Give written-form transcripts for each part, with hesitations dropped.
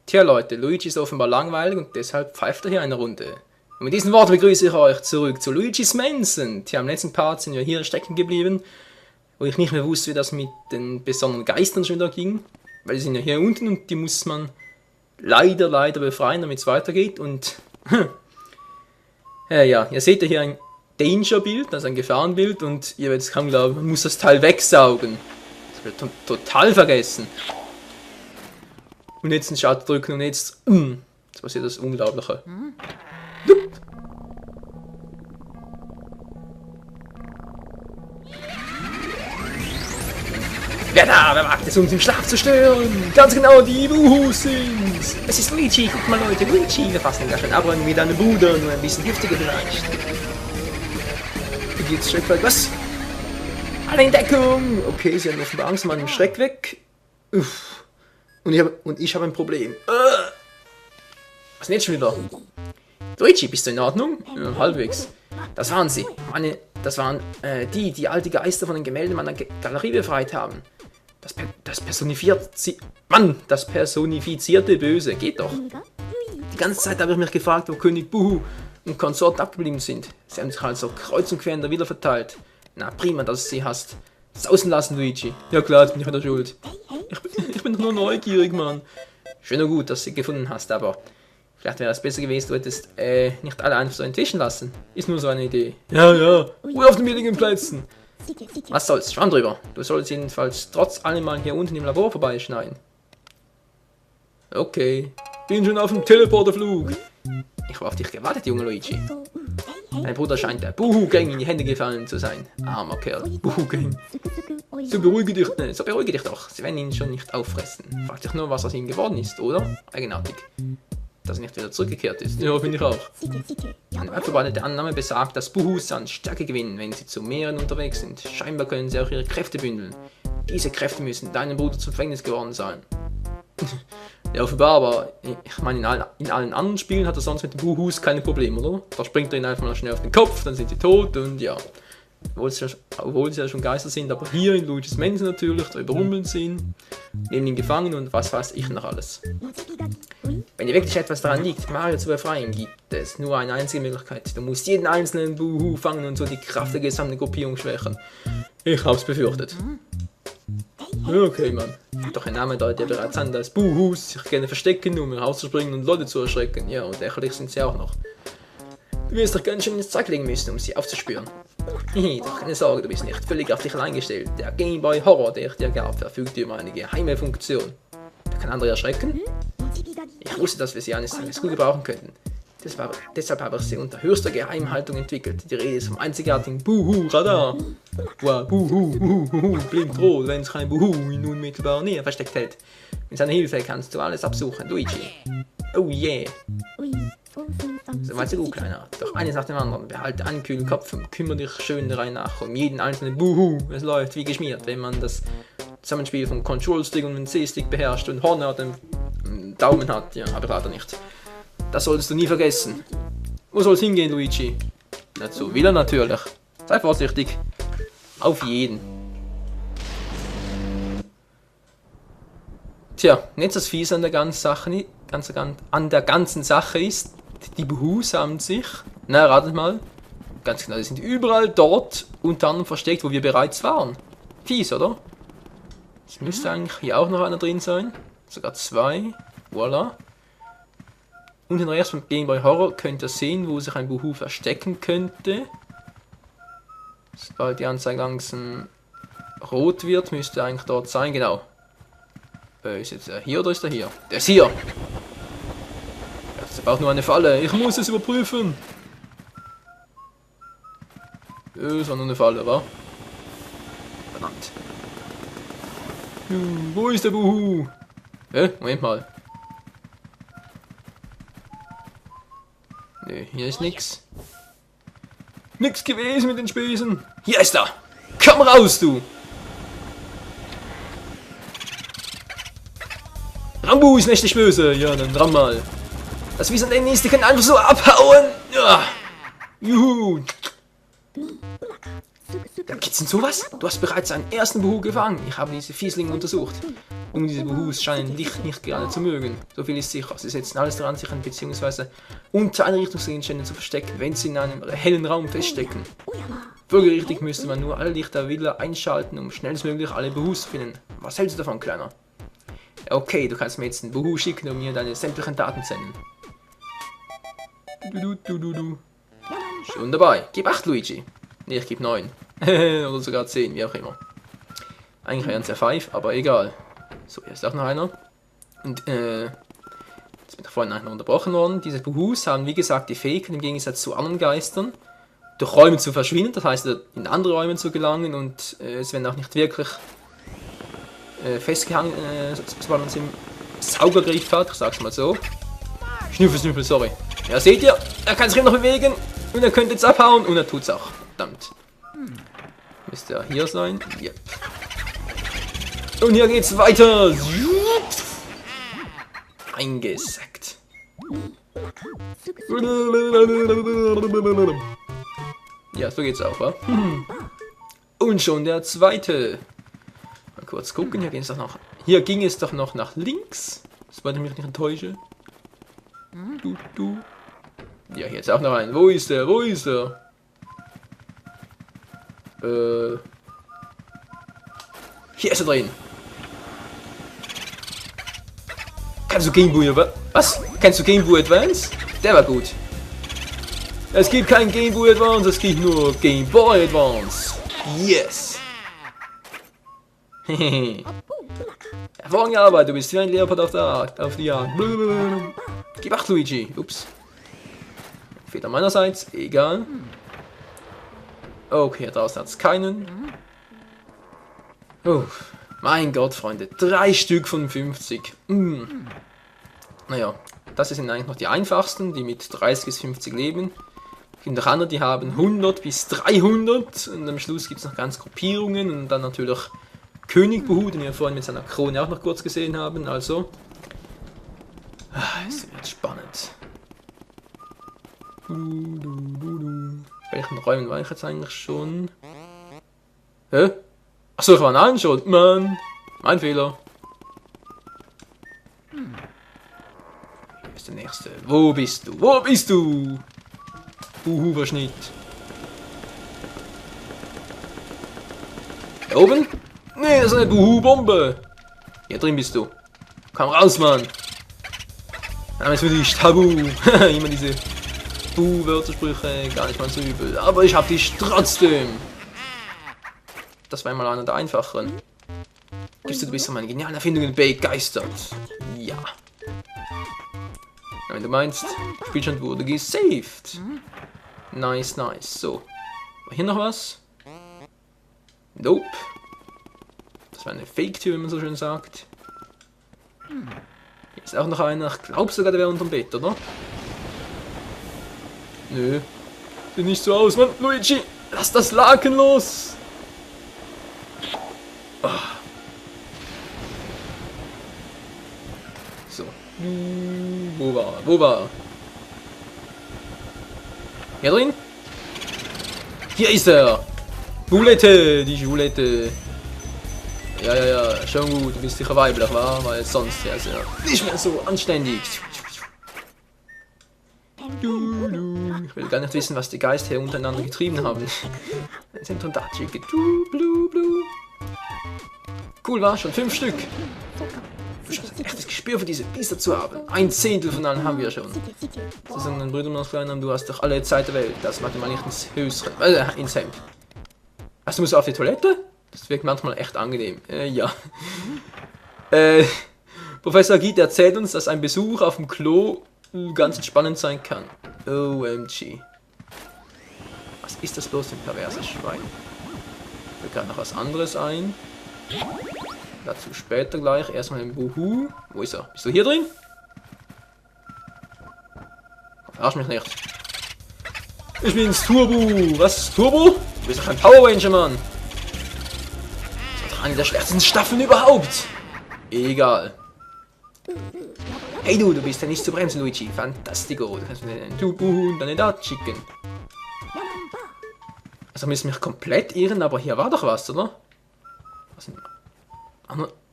Tja Leute, Luigi ist offenbar langweilig und deshalb pfeift er hier eine Runde. Und mit diesen Worten begrüße ich euch zurück zu Luigi's Mansion. Tja, im letzten Part sind wir hier stecken geblieben, wo ich nicht mehr wusste, wie das mit den besonderen Geistern schon wieder ging. Weil die sind ja hier unten und die muss man leider befreien, damit es weitergeht. Und ja, ihr seht ja hier ein Danger-Bild, also ein Gefahrenbild, und ihr werdet es kaum glauben, man muss das Teil wegsaugen. Das wird total vergessen. Und jetzt den Schalter drücken und jetzt passiert das Unglaubliche. Wer da? Wer wagt es, uns im Schlaf zu stören? Ganz genau, die Buhus sind's. Es ist Luigi, guck mal Leute, Luigi. Wir fassen gleich ein Abräumen mit deinem Bruder, nur ein bisschen heftiger vielleicht. Wie geht's, Schreckfeld? Was? Alle in Deckung! Okay, sie haben offenbar Angst, mal den Schreck weg. Uff. Und ich habe ein Problem. Was ist denn jetzt schon wieder? Luigi, bist du in Ordnung? Ja, halbwegs. Das waren sie. Das waren die alte Geister von den Gemälden meiner Galerie befreit haben. Das personifizierte Böse. Geht doch. Die ganze Zeit habe ich mich gefragt, wo König Buhu und Konsorten abgeblieben sind. Sie haben sich also kreuz und quer in der Villa verteilt. Na, prima, dass du sie hast. Sausen lassen, Luigi. Ja klar, jetzt bin ich an der Schuld. Ich bin doch nur neugierig, Mann. Schön und gut, dass du sie gefunden hast, aber vielleicht wäre es besser gewesen, du hättest nicht alle einfach so entwischen lassen. Ist nur so eine Idee. Ja, Ruhe auf den billigen Plätzen. Was soll's, schwamm drüber. Du sollst jedenfalls trotz allem mal hier unten im Labor vorbeischneiden. Okay, bin schon auf dem Teleporterflug. Ich habe auf dich gewartet, Junge Luigi. Dein Bruder scheint der Buhu-Gang in die Hände gefallen zu sein. Armer Kerl, Buhu-Gang. So beruhige dich doch, sie werden ihn schon nicht auffressen. Frag dich nur, was aus ihm geworden ist, oder? Eigenartig. Dass er nicht wieder zurückgekehrt ist. Ja, finde ich auch. Eine altverbreitete Annahme besagt, dass Buhus an Stärke gewinnen, wenn sie zu mehreren unterwegs sind. Scheinbar können sie auch ihre Kräfte bündeln. Diese Kräfte müssen deinem Bruder zum Verhängnis geworden sein. Ja, offenbar, aber ich meine, in allen anderen Spielen hat er sonst mit den Buhus keine Probleme, oder? Da springt er ihnen einfach mal schnell auf den Kopf, dann sind sie tot und ja. Obwohl sie ja schon Geister sind, aber hier in Luigi's Mansion natürlich, da überrumpeln sie ihn, nehmen ihn gefangen und was weiß ich noch alles. Wenn dir wirklich etwas daran liegt, Mario zu befreien, gibt es nur eine einzige Möglichkeit. Du musst jeden einzelnen Buhu fangen und so die Kraft der gesamten Gruppierung schwächen. Ich hab's befürchtet. Okay, Mann. Doch ein Name deutet ja bereits an, dass Buhus sich gerne verstecken, um herauszuspringen und Leute zu erschrecken. Ja, und lächerlich sind sie auch noch. Du wirst doch ganz schön ins Zeug legen müssen, um sie aufzuspüren. Doch keine Sorge, du bist nicht völlig auf dich allein gestellt. Der Game Boy Horror, der ich dir gab, verfügt über eine geheime Funktion. Der kann andere erschrecken? Ich wusste, dass wir sie eines Tages gut gebrauchen könnten. Deshalb habe ich sie unter höchster Geheimhaltung entwickelt. Die Rede ist vom einzigartigen Buhu-Radar. Wow, Buhu, blinkt rot, wenn sich ein Buhu in unmittelbarer Nähe versteckt hält. Mit seiner Hilfe kannst du alles absuchen, Luigi. Oh yeah. So weit so gut, Kleiner. Doch eines nach dem anderen. Behalte einen kühlen Kopf und kümmere dich schön der Reihe nach um jeden einzelnen Buhu. Es läuft wie geschmiert, wenn man das Zusammenspiel vom Control-Stick und dem C-Stick beherrscht und Horner den Daumen hat. Ja, aber leider nicht. Das solltest du nie vergessen. Wo soll es hingehen, Luigi? Nicht so will er natürlich. Sei vorsichtig. Auf jeden. Tja, nicht das Fiese an der ganzen Sache ist, die Buhus haben sich, na ratet mal, ganz genau, die sind überall dort, unter anderem versteckt, wo wir bereits waren. Fies, oder? Es müsste eigentlich hier auch noch einer drin sein. Sogar zwei. Voila. Unten rechts beim Game Boy Horror könnt ihr sehen, wo sich ein Buhu verstecken könnte. Sobald die Anzeige langsam rot wird, müsste er eigentlich dort sein, genau. Ist jetzt er hier oder ist er hier? Der ist hier! Das ist aber auch nur eine Falle, ich muss es überprüfen! Ist nur eine Falle, wa? Verdammt. Wo ist der Buhu? Moment mal. Nö, hier ist nix. Nix gewesen mit den Spesen. Hier ist er! Komm raus, du! Rambu ist nicht böse. Ja, dann dran mal. Das Wiesen nennen ist, die können einfach so abhauen. Ja. Juhu. Da gibt's denn sowas? Du hast bereits einen ersten Buhu gefangen. Ich habe diese Fieslinge untersucht. Nun, diese Buhus scheinen dich nicht gerade zu mögen. So viel ist sicher. Sie setzen alles daran, sich bzw. unter Einrichtungsgegenständen zu verstecken, wenn sie in einem hellen Raum feststecken. Folgerichtig müsste man nur alle Lichter der Villa einschalten, um schnellstmöglich alle Buhus zu finden. Was hältst du davon, Kleiner? Okay, du kannst mir jetzt einen Buhu schicken und mir deine sämtlichen Daten senden. Schon dabei. Gib 8, Luigi. Ne, ich gebe 9. Oder sogar 10, wie auch immer. Eigentlich wären es ja 5, aber egal. So, hier ist auch noch einer. Und, jetzt bin ich vorhin noch unterbrochen worden. Diese Buhus haben, wie gesagt, die Fähigkeit, im Gegensatz zu anderen Geistern, durch Räume zu verschwinden, das heißt, in andere Räume zu gelangen und es werden auch nicht wirklich festgehangen, sobald man es im Saugergriff hat, ich sag's mal so. Schnüffel, sorry. Ja, seht ihr, er kann sich immer noch bewegen und er könnte jetzt abhauen und er tut's auch. Verdammt. Müsste er hier sein? Yep. Und hier geht's weiter. Eingesackt. Ja, so geht's auch, wa? Und schon der zweite. Mal kurz gucken, hier ging es doch noch nach links. Soweit ich mich nicht enttäusche. Ja, hier ist auch noch ein. Wo ist er? Hier ist er drin. Kannst du Game Boy, was? Kennst du Game Boy Advance? Der war gut. Es gibt kein Game Boy Advance, es gibt nur Game Boy Advance. Yes. Hervorragende Arbeit, du bist wie ein Leopard auf die Jagd. Gib 8, Luigi. Ups. Fehler meinerseits, egal. Okay, da draußen hat es keinen. Oh, mein Gott, Freunde. 3 Stück von 50. Naja, das sind eigentlich noch die einfachsten, die mit 30 bis 50 leben. Es gibt noch andere, die haben 100 bis 300. Und am Schluss gibt es noch ganz Gruppierungen. Und dann natürlich König Buhu, den wir vorhin mit seiner Krone auch noch kurz gesehen haben. Also, es wird spannend. Welchen Räumen war ich jetzt eigentlich schon? Hä? Achso, ich war in allen schon. Mann, mein Fehler. Hier ist der nächste. Wo bist du? Buhu-Verschnitt. Hier oben? Nee, das ist eine Buhu-Bombe. Hier drin bist du. Komm raus, Mann. Name ist für dich Tabu. Immer diese Buhu-Wörtersprüche, gar nicht mal so übel. Aber ich hab dich trotzdem. Das war einmal einer der einfacheren. Gibst du bist an meine genialen Erfindungen begeistert. Ja. Wenn du meinst, Spielstand wurde gesaved. Nice. So. War hier noch was? Nope. Das war eine Fake-Tür, wie man so schön sagt. Hier ist auch noch einer. Ich glaube sogar, der wäre unterm Bett, oder? Nö. Sieht nicht so aus, Mann. Luigi, lass das Laken los. Oh. So. Wo war er? Hier drin? Hier ist er! Bulette, die Schulette. Ja, schon gut, du bist sicher weiblich, wa? Weil sonst ja nicht mehr so anständig. Ich will gar nicht wissen, was die Geister hier untereinander getrieben haben. Ein Zentrum da, schicke. Cool, war schon 5 Stück. Du scheinst ein echtes Gespür für diese Biester zu haben. 1/10 von allen haben wir schon. Das sind ein Brüder noch klein, du hast doch alle Zeit der Welt. Das macht dir mal nicht ins Höschen, ins Hemd. Ach, du musst auf die Toilette? Das wirkt manchmal echt angenehm. Ja. Professor Giet erzählt uns, dass ein Besuch auf dem Klo ganz entspannend sein kann. OMG. Was ist das bloß für ein perverses Schwein? Fällt gerade noch was anderes ein. Dazu später gleich. Erstmal den Buhu. Wo ist er? Bist du hier drin? Verarsch mich nicht. Ich bin's, Turbo. Was? Turbo? Du bist doch ein Power Ranger, Mann. Das war doch eine der schwersten Staffeln überhaupt. Egal. Hey du bist ja nicht zu bremsen, Luigi. Fantastico. Du kannst mir den Turbo und deine Daten schicken. Also müssen wir mich komplett irren, aber hier war doch was, oder? Was denn?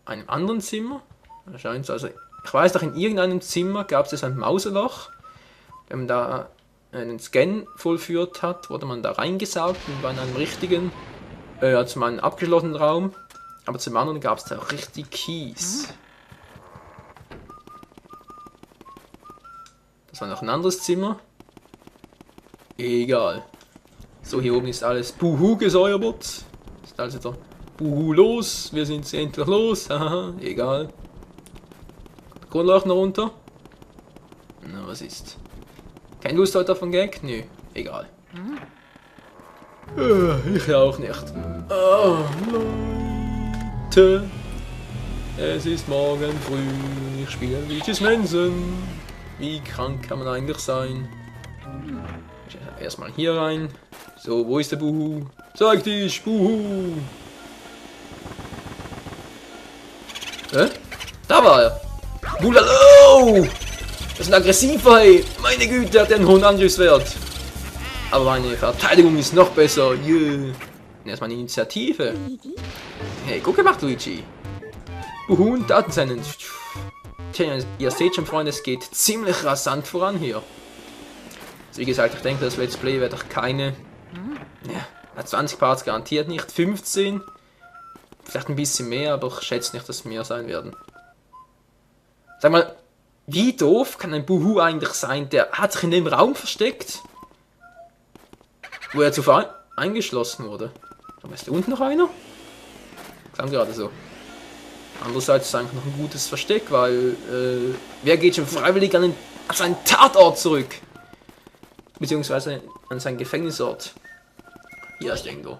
einem anderen Zimmer. Wahrscheinlich, also ich weiß doch, in irgendeinem Zimmer gab es ein Mauseloch. Wenn man da einen Scan vollführt hat, wurde man da reingesaugt und war in einem richtigen, also mal einen abgeschlossenen Raum. Aber zum anderen gab es da auch richtig Kies. Das war noch ein anderes Zimmer. Egal. So, hier oben ist alles Buhu gesäubert. Ist also wieder Buhu los. Wir sind endlich los. Haha, egal. Grundlauch noch runter. Na, was ist? Kein Lust heute auf einen Gag? Nö, egal. Ich auch nicht. Oh, Leute. Es ist morgen früh. Ich spiele Luigi's Mansion. Wie krank kann man eigentlich sein? Erstmal hier rein. So, wo ist der Buhu? Zeig dich, Buhu! Da war er! Bulalo! Das ist ein aggressiver, hey! Meine Güte, hat der einen hohen Angriffswert! Aber meine Verteidigung ist noch besser! Yeah. Erstmal eine Initiative! Hey, gut gemacht, Luigi! Buhu und Datensenden! Tja, ihr seht schon, Freunde, es geht ziemlich rasant voran hier. Wie gesagt, ich denke, das Let's Play wird doch keine 20 Parts garantiert nicht, 15, vielleicht ein bisschen mehr, aber ich schätze nicht, dass es mehr sein werden. Sag mal, wie doof kann ein Buhu eigentlich sein? Der hat sich in dem Raum versteckt, wo er zuvor eingeschlossen wurde. Aber ist da unten noch einer? Klang gerade so. Andererseits ist es eigentlich noch ein gutes Versteck, weil wer geht schon freiwillig an seinen Tatort zurück? Beziehungsweise an seinen Gefängnisort. Hier ist irgendwo.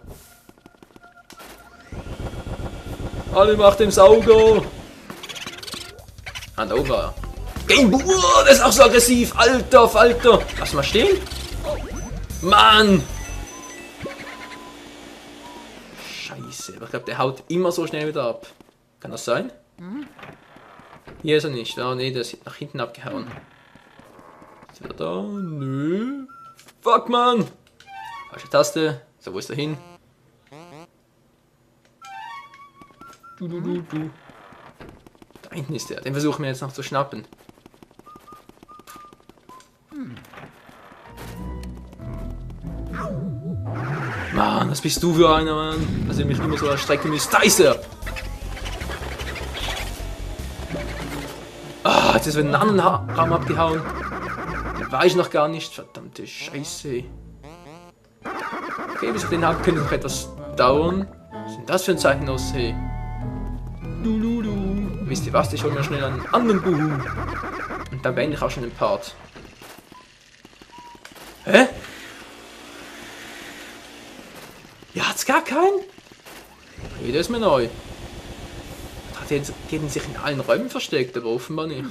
Alle Macht dem Sauger! And over. Game Boy, der ist auch so aggressiv! Alter Falter! Lass mal stehen! Mann! Scheiße, aber ich glaube, der haut immer so schnell wieder ab. Kann das sein? Hier ist er nicht. Oh ne, der ist nach hinten abgehauen. Ist er da? Nö. Fuck, man! Falsche Taste. So, wo ist er hin? Du. Da hinten ist er. Den versuchen wir jetzt noch zu schnappen. Mann, was bist du für einer, Mann? Dass ihr mich immer so erstrecken müsst. Da ist er! Ah, jetzt ist wieder ein anderen Raum abgehauen. Den war ich noch gar nicht. Verdammte Scheiße. Okay, bis ich den habe, könnte noch etwas dauern. Was ist denn das für ein Zeichen aus? Hey. Wisst ihr was? Ich hole mir schnell einen anderen Buhu. Und dann beende ich auch schon den Part. Hä? Ja, hat's gar keinen? Nee, der ist mir neu. Die hätten sich in allen Räumen versteckt, aber offenbar nicht.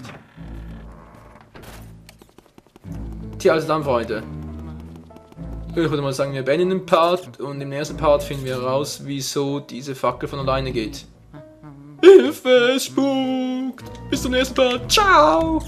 Tja, also dann, Freunde. Ich würde mal sagen, wir beenden den Part und im nächsten Part finden wir heraus, wieso diese Fackel von alleine geht. Hilfe, es spukt! Bis zum nächsten Part. Ciao!